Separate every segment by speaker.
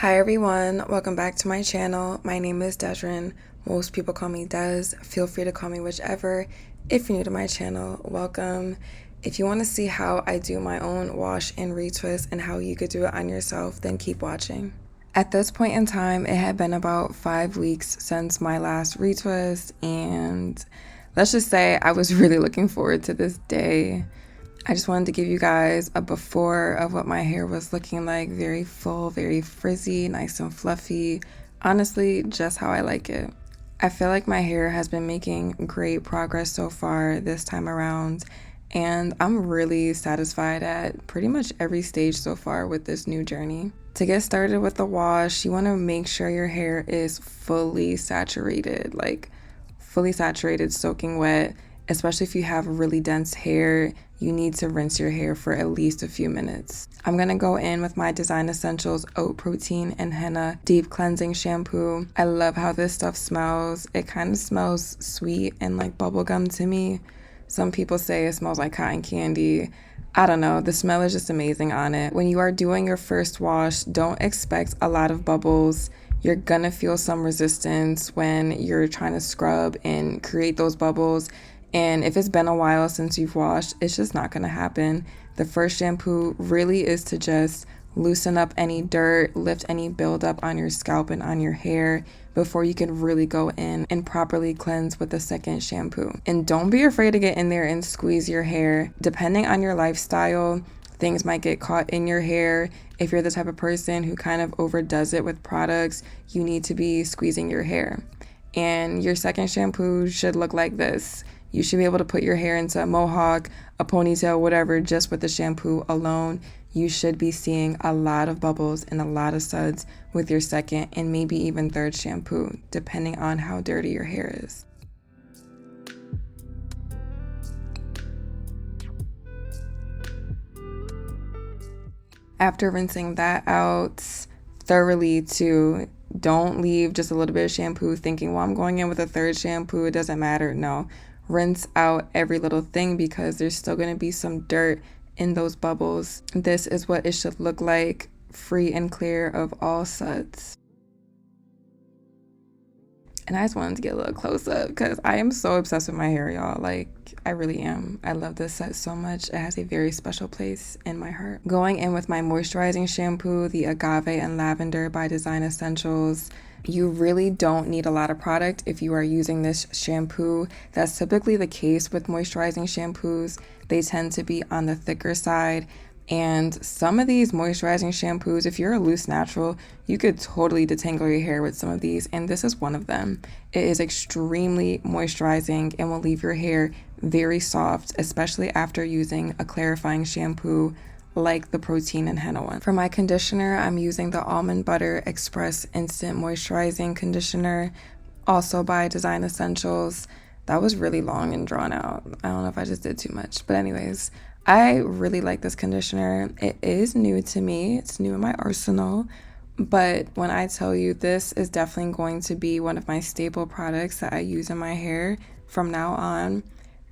Speaker 1: Hi everyone, welcome back to my channel. My name is Deszren. Most people call me Des. Feel free to call me whichever. If you're new to my channel, welcome. If you want to see how I do my own wash and retwist and how you could do it on yourself, then keep watching. At this point in time, it had been about 5 weeks since my last retwist, and let's just say I was really looking forward to this day. I just wanted to give you guys a before of what my hair was looking like. Very full, very frizzy, nice and fluffy. Honestly, just how I like it. I feel like my hair has been making great progress so far this time around, and I'm really satisfied at pretty much every stage so far with this new journey. To get started with the wash, you want to make sure your hair is fully saturated, soaking wet. Especially if you have really dense hair, you need to rinse your hair for at least a few minutes. I'm gonna go in with my Design Essentials Oat Protein and Henna Deep Cleansing Shampoo. I love how this stuff smells. It kind of smells sweet and like bubblegum to me. Some people say it smells like cotton candy. I don't know, the smell is just amazing on it. When you are doing your first wash, don't expect a lot of bubbles. You're gonna feel some resistance when you're trying to scrub and create those bubbles. And if it's been a while since you've washed, it's just not gonna happen. The first shampoo really is to just loosen up any dirt, lift any buildup on your scalp and on your hair before you can really go in and properly cleanse with the second shampoo. And don't be afraid to get in there and squeeze your hair. Depending on your lifestyle, things might get caught in your hair. If you're the type of person who kind of overdoes it with products, you need to be squeezing your hair. And your second shampoo should look like this. You should be able to put your hair into a mohawk, a ponytail, whatever, just with the shampoo alone. You should be seeing a lot of bubbles and a lot of suds with your second and maybe even third shampoo, depending on how dirty your hair is. After rinsing that out thoroughly too, don't leave just a little bit of shampoo thinking, well, I'm going in with a third shampoo, it doesn't matter. No. Rinse out every little thing because there's still going to be some dirt in those bubbles. This is what it should look like, free and clear of all suds. And I just wanted to get a little close up because I am so obsessed with my hair, y'all. Like, I really am. I love this set so much. It has a very special place in my heart. Going in with my moisturizing shampoo, the Agave and Lavender by Design Essentials. You really don't need a lot of product if you are using this shampoo. That's typically the case with moisturizing shampoos. They tend to be on the thicker side. And some of these moisturizing shampoos, if you're a loose natural, you could totally detangle your hair with some of these, and this is one of them. It is extremely moisturizing and will leave your hair very soft, especially after using a clarifying shampoo like the protein and henna one. For my conditioner, I'm using the Almond Butter Express Instant Moisturizing Conditioner, also by Design Essentials. That was really long and drawn out. I don't know if I just did too much, but anyways, I really like this conditioner. It is new to me. It's new in my arsenal, but when I tell you, this is definitely going to be one of my staple products that I use in my hair from now on.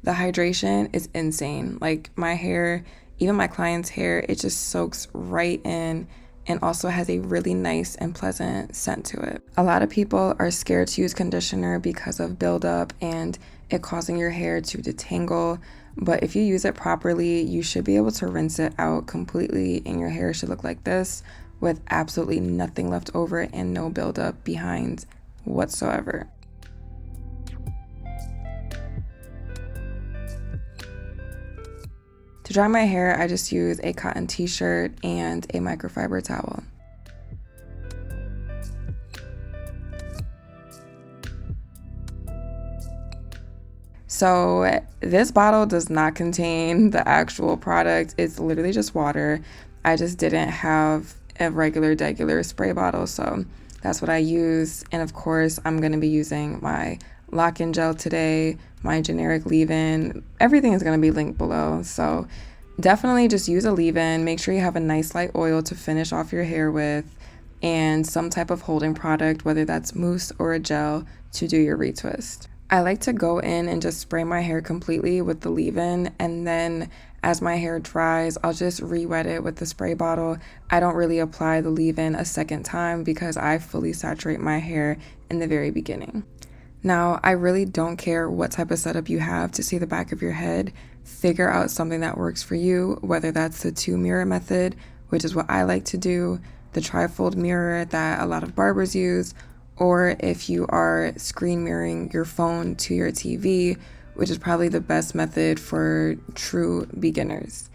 Speaker 1: The hydration is insane. Like, my hair, even my client's hair, it just soaks right in and also has a really nice and pleasant scent to it. A lot of people are scared to use conditioner because of buildup and it causing your hair to detangle, but if you use it properly, you should be able to rinse it out completely and your hair should look like this with absolutely nothing left over and no buildup behind whatsoever. To dry my hair, I just use a cotton t-shirt and a microfiber towel. So this bottle does not contain the actual product. It's literally just water. I just didn't have a regular spray bottle, so that's what I use. And of course, I'm going to be using my lock-in gel today, my generic leave-in. Everything is going to be linked below, so definitely just use a leave-in. Make sure you have a nice light oil to finish off your hair with and some type of holding product, whether that's mousse or a gel, to do your retwist. I like to go in and just spray my hair completely with the leave-in, and then As my hair dries, I'll just re-wet it with the spray bottle. I don't really apply the leave-in a second time because I fully saturate my hair in the very beginning. Now, I really don't care what type of setup you have to see the back of your head. Figure out something that works for you, whether that's the 2-mirror method, which is what I like to do, the trifold mirror that a lot of barbers use, or if you are screen mirroring your phone to your TV, which is probably the best method for true beginners.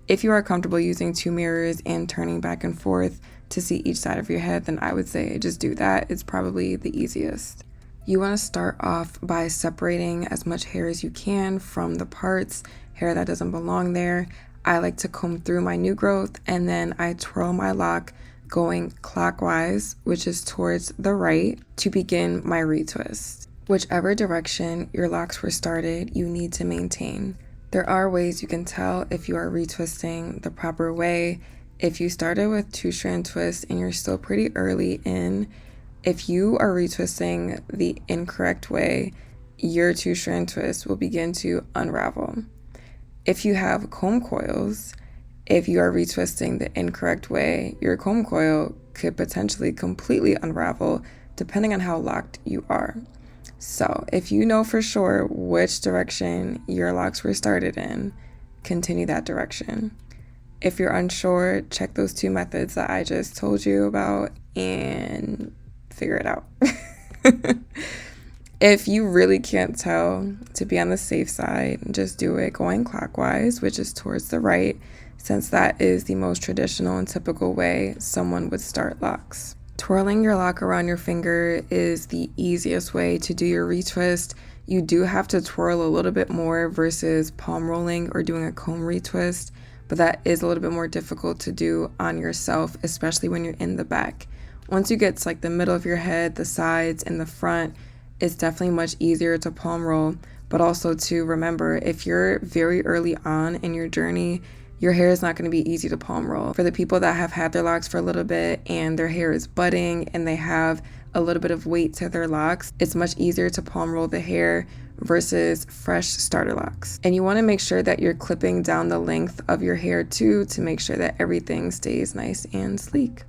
Speaker 1: If you are comfortable using 2 mirrors and turning back and forth to see each side of your head, then I would say just do that. It's probably the easiest. You want to start off by separating as much hair as you can from the parts, hair that doesn't belong there. I like to comb through my new growth, and then I twirl my lock going clockwise, which is towards the right, to begin my retwist. Whichever direction your locks were started, you need to maintain. There are ways you can tell if you are retwisting the proper way. If you started with 2-strand twists and you're still pretty early in, if you are retwisting the incorrect way, your 2-strand twist will begin to unravel. If you have comb coils, if you are retwisting the incorrect way, your comb coil could potentially completely unravel depending on how locked you are. So if you know for sure which direction your locks were started in, continue that direction. If you're unsure, check those 2 methods that I just told you about and figure it out. If you really can't tell, to be on the safe side, just do it going clockwise, which is towards the right, since that is the most traditional and typical way someone would start locks. Twirling your lock around your finger is the easiest way to do your retwist. You do have to twirl a little bit more versus palm rolling or doing a comb retwist, but that is a little bit more difficult to do on yourself, especially when you're in the back. Once you get to like the middle of your head, the sides, and the front, it's definitely much easier to palm roll, but also to remember if you're very early on in your journey, your hair is not going to be easy to palm roll. For the people that have had their locks for a little bit and their hair is budding and they have a little bit of weight to their locks, it's much easier to palm roll the hair versus fresh starter locks. And you want to make sure that you're clipping down the length of your hair too to make sure that everything stays nice and sleek.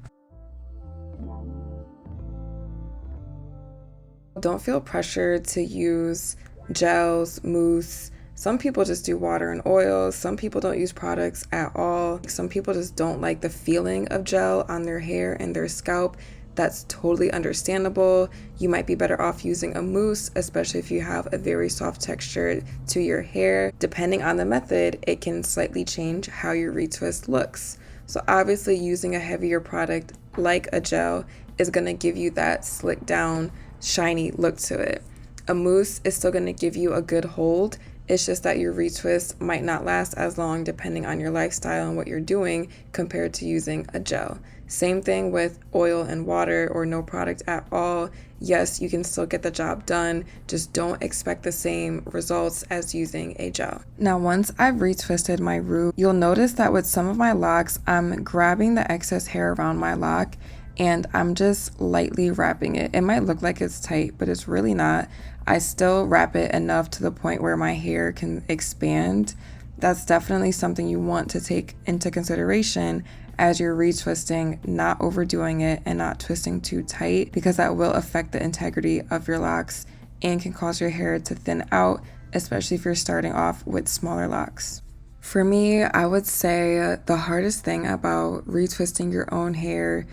Speaker 1: Don't feel pressured to use gels, mousse. Some people just do water and oil. Some people don't use products at all. Some people just don't like the feeling of gel on their hair and their scalp. That's totally understandable. You might be better off using a mousse, especially if you have a very soft texture to your hair. Depending on the method, it can slightly change how your retwist looks. So obviously using a heavier product like a gel is going to give you that slick down, shiny look to it. A mousse is still going to give you a good hold. It's just that your retwist might not last as long depending on your lifestyle and what you're doing compared to using a gel. Same thing with oil and water or no product at all. Yes, you can still get the job done. Just don't expect the same results as using a gel. Now, once I've retwisted my root, you'll notice that with some of my locks, I'm grabbing the excess hair around my lock and I'm just lightly wrapping it. It might look like it's tight, but it's really not. I still wrap it enough to the point where my hair can expand. That's definitely something you want to take into consideration as you're retwisting, not overdoing it and not twisting too tight, because that will affect the integrity of your locks and can cause your hair to thin out, especially if you're starting off with smaller locks. For me, I would say the hardest thing about retwisting your own hair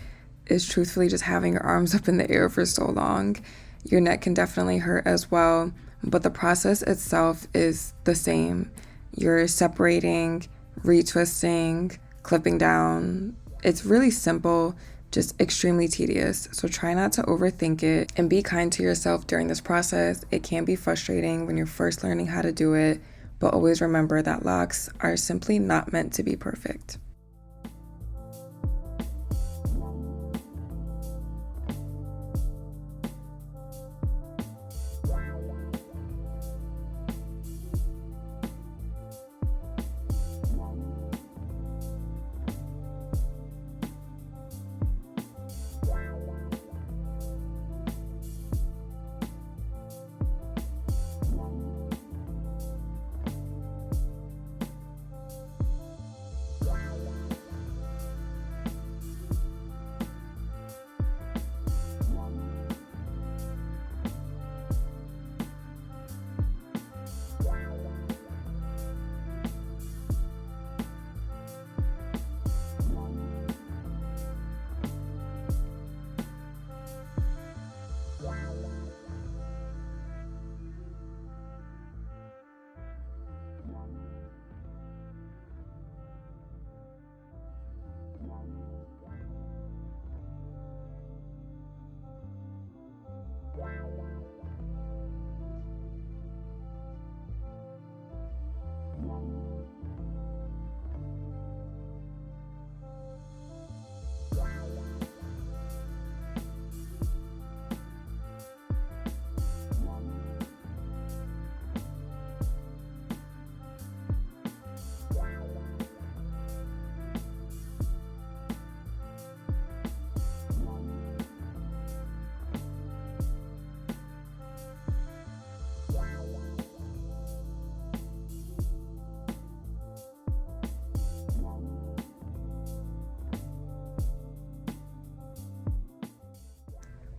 Speaker 1: is truthfully just having your arms up in the air for so long. Your neck can definitely hurt as well, but the process itself is the same. You're separating, retwisting, clipping down. It's really simple, just extremely tedious. So try not to overthink it and be kind to yourself during this process. It can be frustrating when you're first learning how to do it, but always remember that locks are simply not meant to be perfect.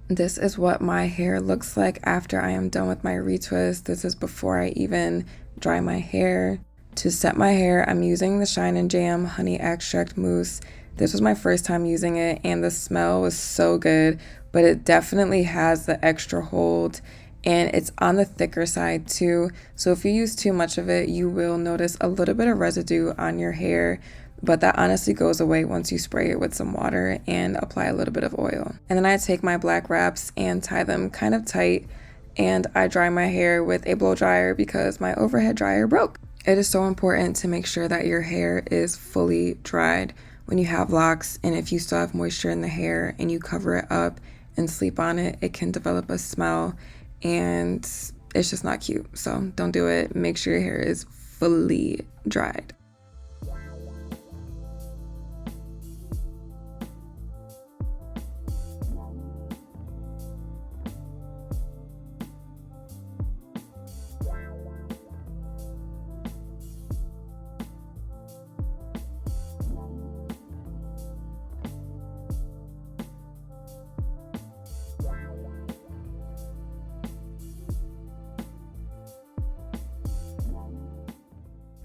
Speaker 1: This is what my hair looks like after I am done with my retwist. This is before I even dry my hair. To set my hair, I'm using the Shine and Jam Honey Extract Mousse. This was my first time using it and the smell was so good, but it definitely has the extra hold and it's on the thicker side too. So if you use too much of it, you will notice a little bit of residue on your hair, but that honestly goes away once you spray it with some water and apply a little bit of oil. And then I take my black wraps and tie them kind of tight, and I dry my hair with a blow dryer because my overhead dryer broke. It is so important to make sure that your hair is fully dried when you have locks, and if you still have moisture in the hair and you cover it up and sleep on it, it can develop a smell and it's just not cute. So don't do it. Make sure your hair is fully dried.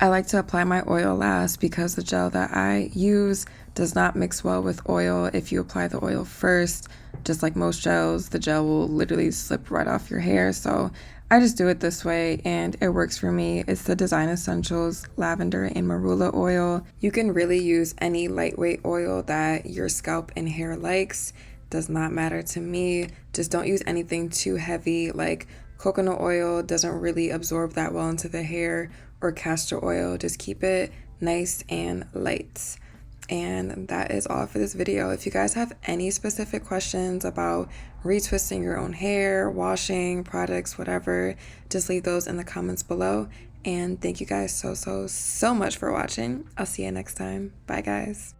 Speaker 1: I like to apply my oil last because the gel that I use does not mix well with oil. If you apply the oil first, just like most gels, the gel will literally slip right off your hair. So I just do it this way and it works for me. It's the Design Essentials Lavender and Marula oil. You can really use any lightweight oil that your scalp and hair likes. Does not matter to me. Just don't use anything too heavy, like coconut oil doesn't really absorb that well into the hair, or castor oil. Just keep it nice and light. And that is all for this video. If you guys have any specific questions about retwisting your own hair, washing, products, whatever, just leave those in the comments below. And thank you guys so much for watching. I'll see you next time. Bye guys.